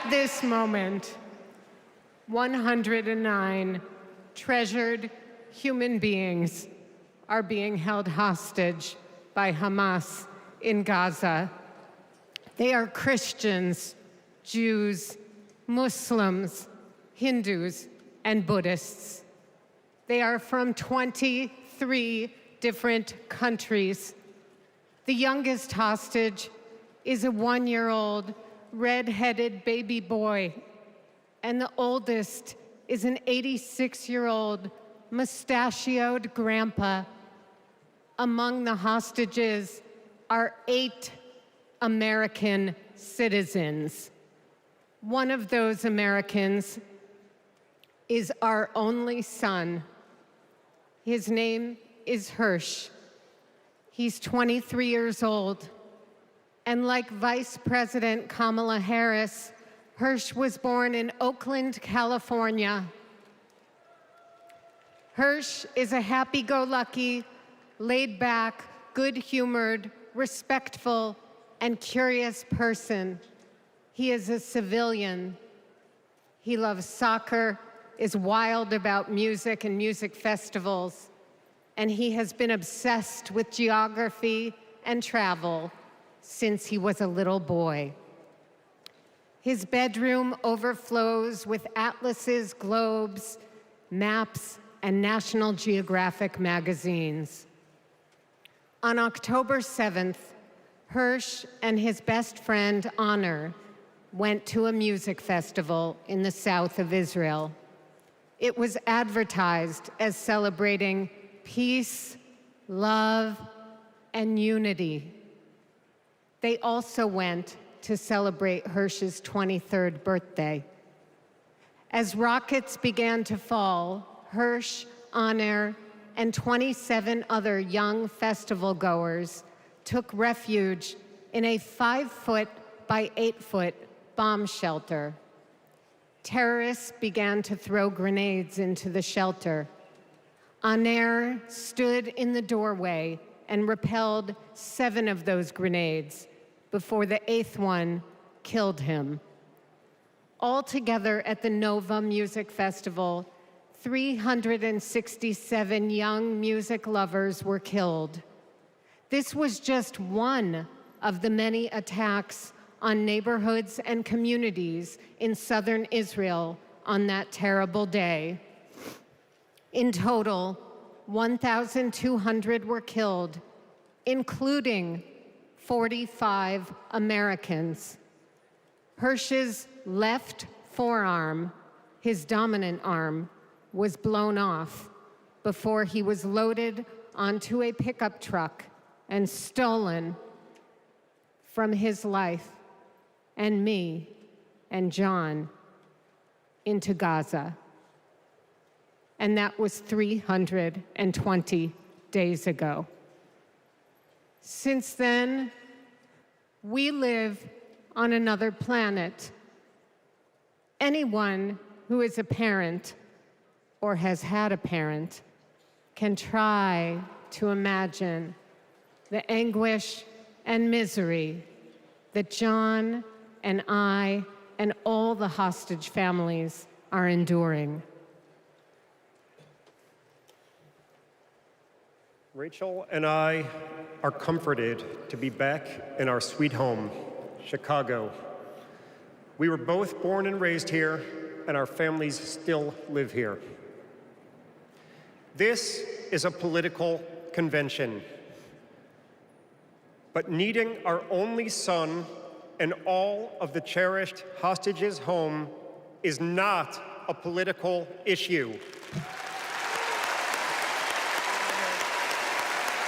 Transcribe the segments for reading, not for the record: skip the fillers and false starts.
At this moment, 109 treasured human beings are being held hostage by Hamas in Gaza. They are Christians, Jews, Muslims, Hindus, and Buddhists. They are from 23 different countries. The youngest hostage is a 1-year-old red-headed baby boy, and the oldest is an 86-year-old mustachioed grandpa. Among the hostages are 8 American citizens. One of those Americans is our only son. His name is Hersh. He's 23 years old. And like Vice President Kamala Harris, Hersh was born in Oakland, California. Hersh is a happy-go-lucky, laid-back, good-humored, respectful, and curious person. He is a civilian. He loves soccer, is wild about music and music festivals, and he has been obsessed with geography and travel since he was a little boy. His bedroom overflows with atlases, globes, maps, and National Geographic magazines. On October 7th, Hersh and his best friend, Honor, went to a music festival in the south of Israel. It was advertised as celebrating peace, love, and unity. They also went to celebrate Hersh's 23rd birthday. As rockets began to fall, Hersh, Honor, and 27 other young festival goers took refuge in a 5-foot by 8-foot bomb shelter. Terrorists began to throw grenades into the shelter. Honor stood in the doorway and repelled 7 of those grenades before the 8th one killed him. Altogether at the Nova Music Festival, 367 young music lovers were killed. This was just one of the many attacks on neighborhoods and communities in southern Israel on that terrible day. In total, 1,200 were killed, including 45 Americans. Hersh's left forearm, his dominant arm, was blown off before he was loaded onto a pickup truck and stolen from his life and me and John into Gaza. And that was 320 days ago. Since then, we live on another planet. Anyone who is a parent or has had a parent can try to imagine the anguish and misery that John and I and all the hostage families are enduring. Rachel and I are comforted to be back in our sweet home, Chicago. We were both born and raised here, and our families still live here. This is a political convention, but needing our only son and all of the cherished hostages home is not a political issue.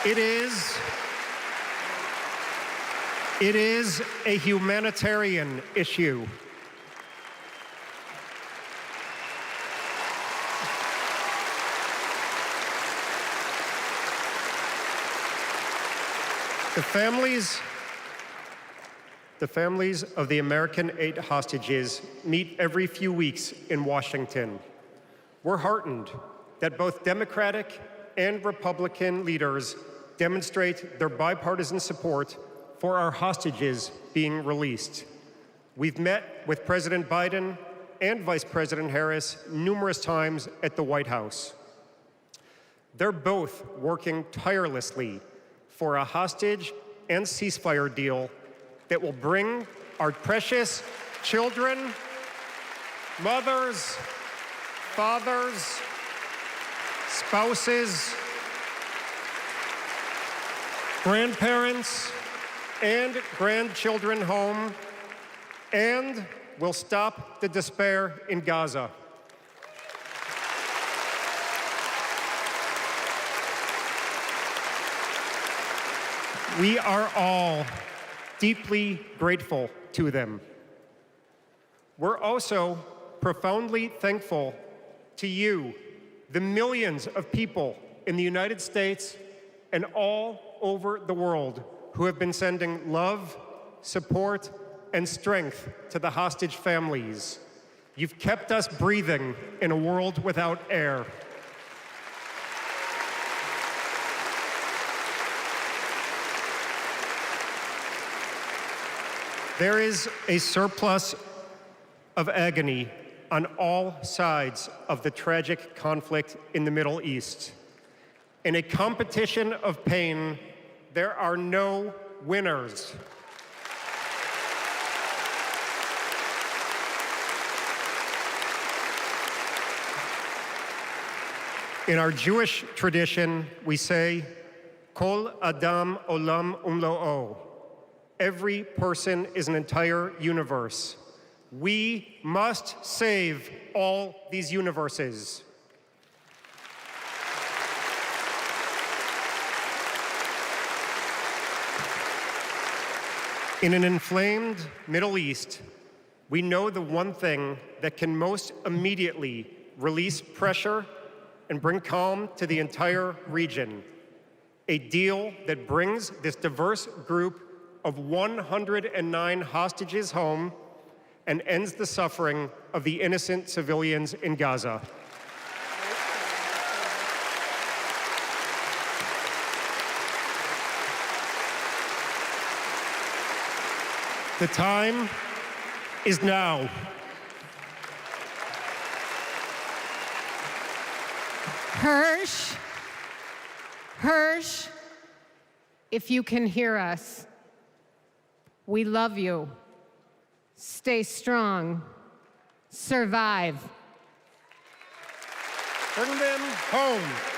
It is a humanitarian issue. The families of the American 8 hostages meet every few weeks in Washington. We're heartened that both Democratic and Republican leaders demonstrate their bipartisan support for our hostages being released. We've met with President Biden and Vice President Harris numerous times at the White House. They're both working tirelessly for a hostage and ceasefire deal that will bring our precious children, mothers, fathers, spouses, grandparents, and grandchildren home, and will stop the despair in Gaza. We are all deeply grateful to them. We're also profoundly thankful to you, the millions of people in the United States and all over the world who have been sending love, support, and strength to the hostage families. You've kept us breathing in a world without air. There is a surplus of agony on all sides of the tragic conflict in the Middle East. In a competition of pain, there are no winners. In our Jewish tradition, we say, Kol Adam Olam Umlo'o. Every person is an entire universe. We must save all these universes. In an inflamed Middle East, we know the one thing that can most immediately release pressure and bring calm to the entire region. A deal that brings this diverse group of 109 hostages home and ends the suffering of the innocent civilians in Gaza. The time is now. Hersh, if you can hear us, we love you. Stay strong. Survive. Bring them home.